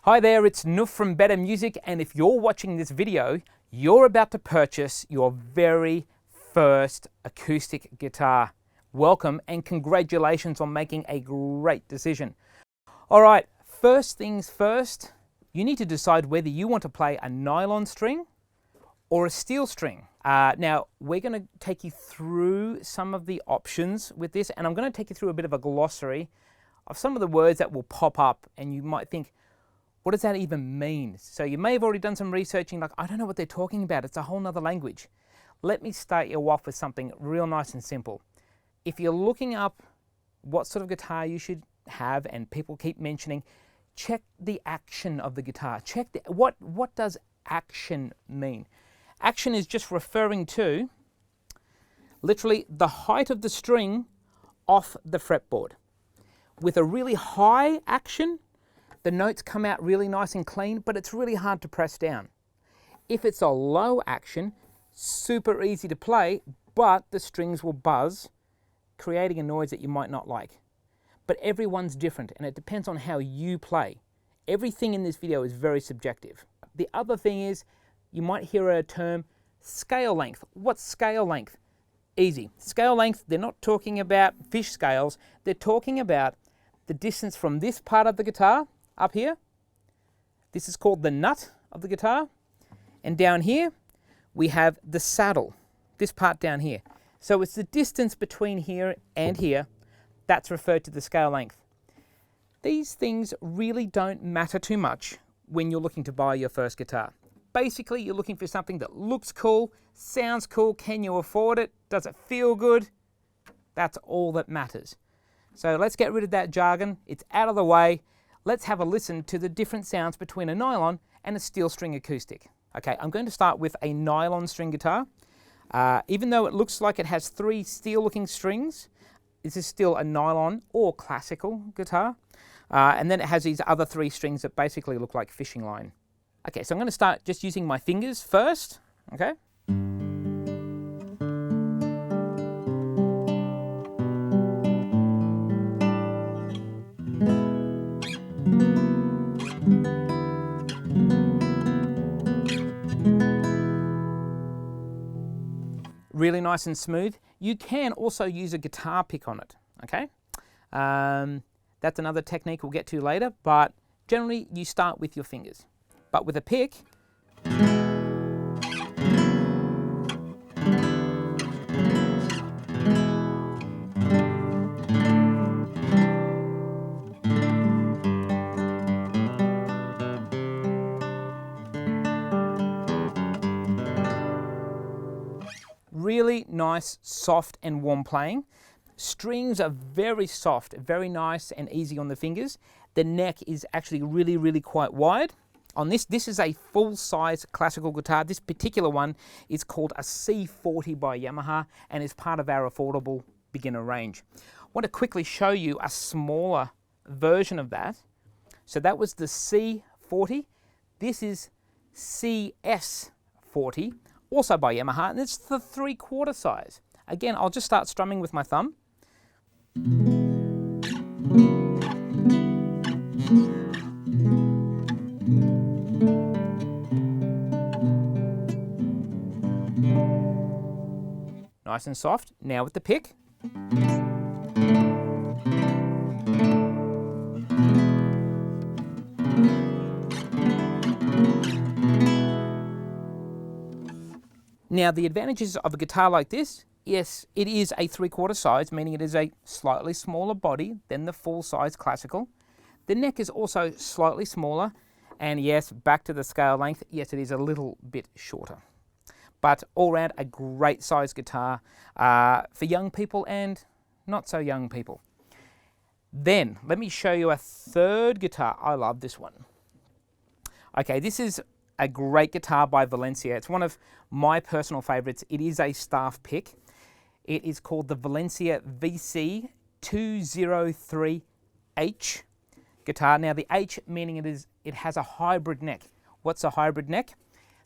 Hi there, it's Noof from Better Music, and if you're watching this video, you're about to purchase your very first acoustic guitar. Welcome and congratulations on making a great decision. All right, first things first, you need to decide whether you want to play a nylon string or a steel string. Now, we're going to take you through some of the options with this, and I'm going to take you through a bit of a glossary of some of the words that will pop up, and you might think, what does that even mean? So you may have already done some researching, like, I don't know what they're talking about. It's a whole nother language. Let me start you off with something real nice and simple. If you're looking up what sort of guitar you should have, and people keep mentioning, check the action of the guitar. Check what does action mean? Action is just referring to literally the height of the string off the fretboard. With a really high action, the notes come out really nice and clean, but it's really hard to press down. If it's a low action, super easy to play, but the strings will buzz, creating a noise that you might not like. But everyone's different, and it depends on how you play. Everything in this video is very subjective. The other thing is, you might hear a term, scale length. What's scale length? Easy. Scale length, they're not talking about fish scales, they're talking about the distance from this part of the guitar up here. This is called the nut of the guitar. And down here, we have the saddle, this part down here. So it's the distance between here and here that's referred to the scale length. These things really don't matter too much when you're looking to buy your first guitar. Basically, you're looking for something that looks cool, sounds cool, can you afford it, does it feel good? That's all that matters. So let's get rid of that jargon, it's out of the way. Let's have a listen to the different sounds between a nylon and a steel string acoustic. Okay, I'm going to start with a nylon string guitar. Even though it looks like it has three steel looking strings, this is still a nylon or classical guitar. And then it has these other three strings that basically look like fishing line. Okay, so I'm going to start just using my fingers first, okay? Really nice and smooth. You can also use a guitar pick on it, okay? That's another technique we'll get to later, but generally you start with your fingers. But with a pick, really nice, soft and warm playing. Strings are very soft, very nice and easy on the fingers. The neck is actually really quite wide. On this is a full-size classical guitar. This particular one is called a C40 by Yamaha and is part of our affordable beginner range. I want to quickly show you a smaller version of that. So that was the C40. This is CS40. Also by Yamaha, and it's the 3/4 size. Again, I'll just start strumming with my thumb. Nice and soft. Now with the pick. Now, the advantages of a guitar like this, yes, it is a 3/4 size, meaning it is a slightly smaller body than the full-size classical. The neck is also slightly smaller, and yes, back to the scale length, yes, it is a little bit shorter. But all around, a great size guitar for young people and not so young people. Then, let me show you a third guitar. I love this one. Okay, this is a great guitar by Valencia. It's one of my personal favorites. It is a staff pick. It is called the Valencia VC203H guitar. Now the H meaning it has a hybrid neck. What's a hybrid neck?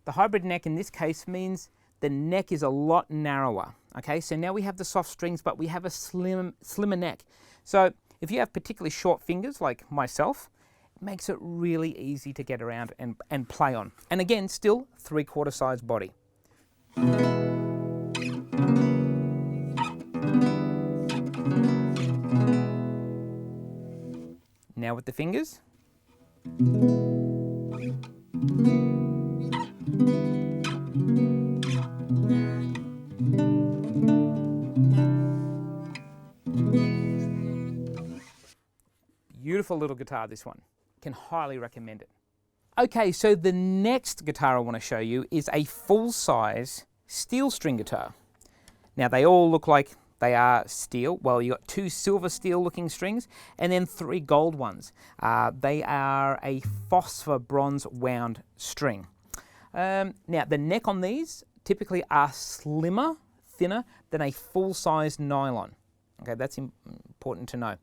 The hybrid neck in this case means the neck is a lot narrower. Okay, so now we have the soft strings, but we have a slimmer neck. So if you have particularly short fingers like myself, makes it really easy to get around and play on. And again, still 3/4 size body. Now with the fingers. Beautiful little guitar, this one. Can highly recommend it. Okay, so the next guitar I want to show you is a full-size steel string guitar. Now they all look like they are steel. Well, you got 2 silver steel looking strings and then 3 gold ones. They are a phosphor bronze wound string. Now the neck on these typically are slimmer, thinner than a full-size nylon. Okay, that's important to know.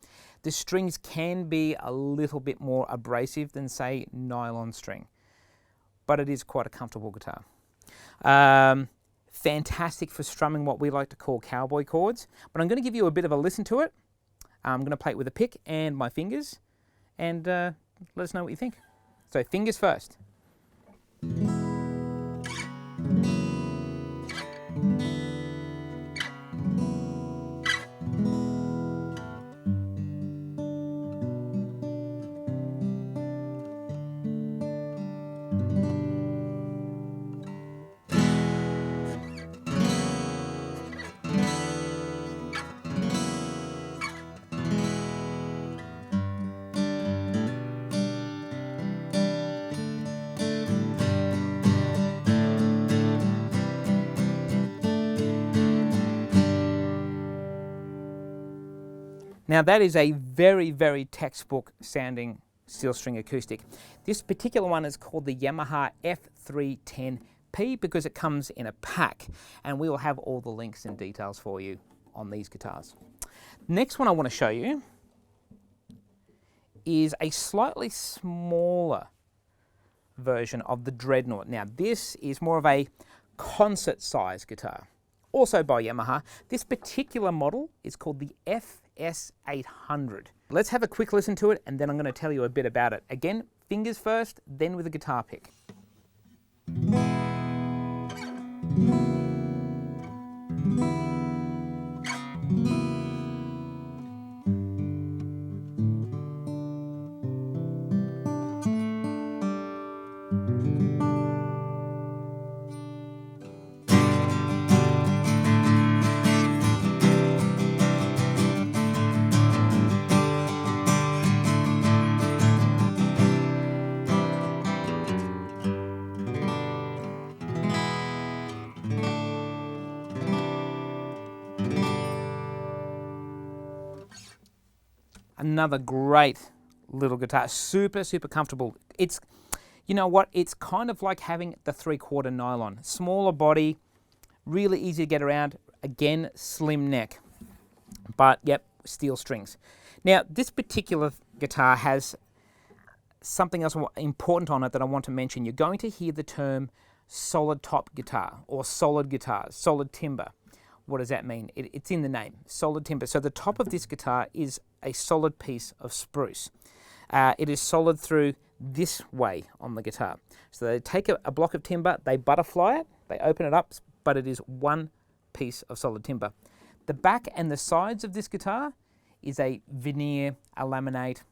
The strings can be a little bit more abrasive than, say, nylon string, but it is quite a comfortable guitar. Fantastic for strumming what we like to call cowboy chords, but I'm going to give you a bit of a listen to it. I'm going to play it with a pick and my fingers, and let us know what you think. So fingers first. Now that is a very, very textbook sounding steel string acoustic. This particular one is called the Yamaha F310P because it comes in a pack, and we will have all the links and details for you on these guitars. Next one I want to show you is a slightly smaller version of the Dreadnought. Now this is more of a concert size guitar, also by Yamaha. This particular model is called the FS800. Let's have a quick listen to it, and then I'm going to tell you a bit about it. Again, fingers first, then with a guitar pick. Another great little guitar, super, super comfortable. It's, you know what, it's kind of like having the 3/4 nylon. Smaller body, really easy to get around. Again, slim neck, but yep, steel strings. Now, this particular guitar has something else important on it that I want to mention. You're going to hear the term solid top guitar or solid guitar, solid timber. What does that mean? It's in the name, solid timber. So the top of this guitar is a solid piece of spruce. It is solid through this way on the guitar. So they take a block of timber, they butterfly it, they open it up, but it is one piece of solid timber. The back and the sides of this guitar is a veneer, a laminate,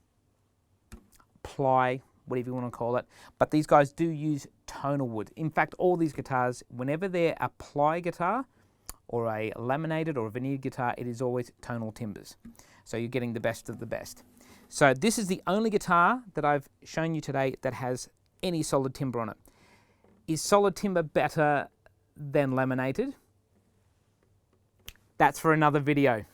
ply, whatever you want to call it. But these guys do use tonal wood. In fact, all these guitars, whenever they're a ply guitar, or a laminated or a veneered guitar, it is always tonal timbers. So you're getting the best of the best. So this is the only guitar that I've shown you today that has any solid timber on it. Is solid timber better than laminated? That's for another video.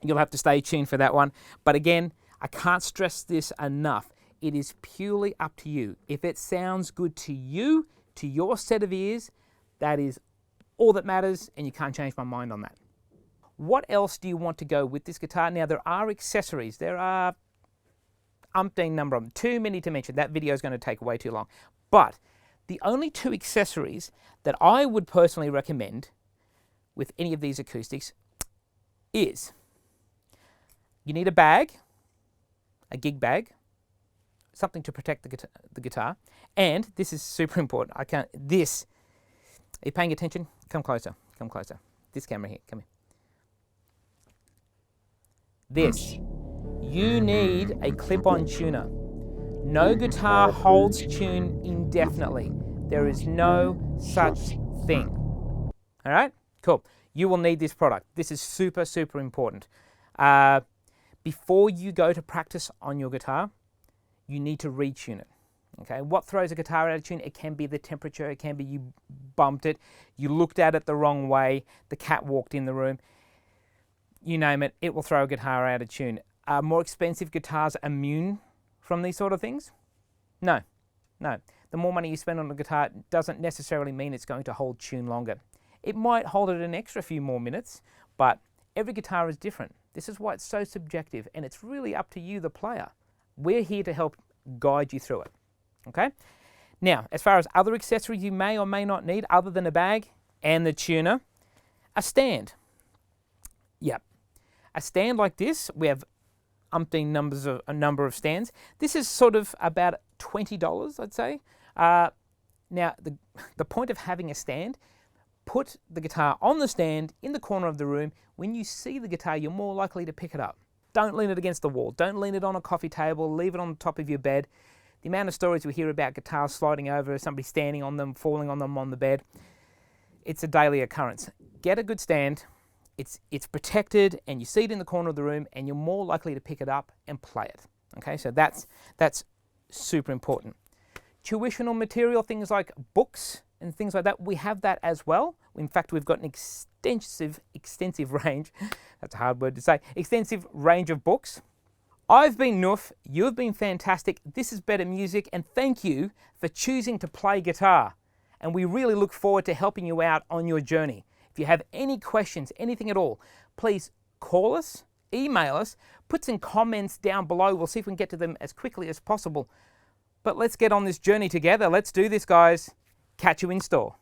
You'll have to stay tuned for that one. But again, I can't stress this enough. It is purely up to you. If it sounds good to you, to your set of ears, that is all that matters, and you can't change my mind on that. What else do you want to go with this guitar? Now, there are accessories. There are umpteen number of them. Too many to mention. That video is going to take way too long. But the only 2 accessories that I would personally recommend with any of these acoustics is you need a bag, a gig bag, something to protect the guitar. And this is super important. Are you paying attention? Come closer, come closer. This camera here, come here. This, you need a clip-on tuner. No guitar holds tune indefinitely. There is no such thing. All right, cool. You will need this product. This is super, super important. Before you go to practice on your guitar, you need to retune it. Okay, what throws a guitar out of tune? It can be the temperature, it can be you bumped it, you looked at it the wrong way, the cat walked in the room, you name it, it will throw a guitar out of tune. Are more expensive guitars immune from these sort of things? No, no. The more money you spend on a guitar doesn't necessarily mean it's going to hold tune longer. It might hold it an extra few more minutes, but every guitar is different. This is why it's so subjective, and it's really up to you, the player. We're here to help guide you through it. Okay? Now, as far as other accessories you may or may not need, other than a bag and the tuner, a stand. Yep. A stand like this, we have umpteen a number of stands. This is sort of about $20, I'd say. Now, the point of having a stand, put the guitar on the stand in the corner of the room. When you see the guitar, you're more likely to pick it up. Don't lean it against the wall. Don't lean it on a coffee table. Leave it on the top of your bed. The amount of stories we hear about guitars sliding over, somebody standing on them, falling on them on the bed, it's a daily occurrence. Get a good stand. It's protected, and you see it in the corner of the room, and you're more likely to pick it up and play it. Okay, so that's super important. Tuitional material, things like books and things like that, we have that as well. In fact, we've got an extensive range, that's a hard word to say, extensive range of books. I've been Noof, you've been fantastic, this is Better Music, and thank you for choosing to play guitar. And we really look forward to helping you out on your journey. If you have any questions, anything at all, please call us, email us, put some comments down below. We'll see if we can get to them as quickly as possible. But let's get on this journey together. Let's do this, guys. Catch you in store.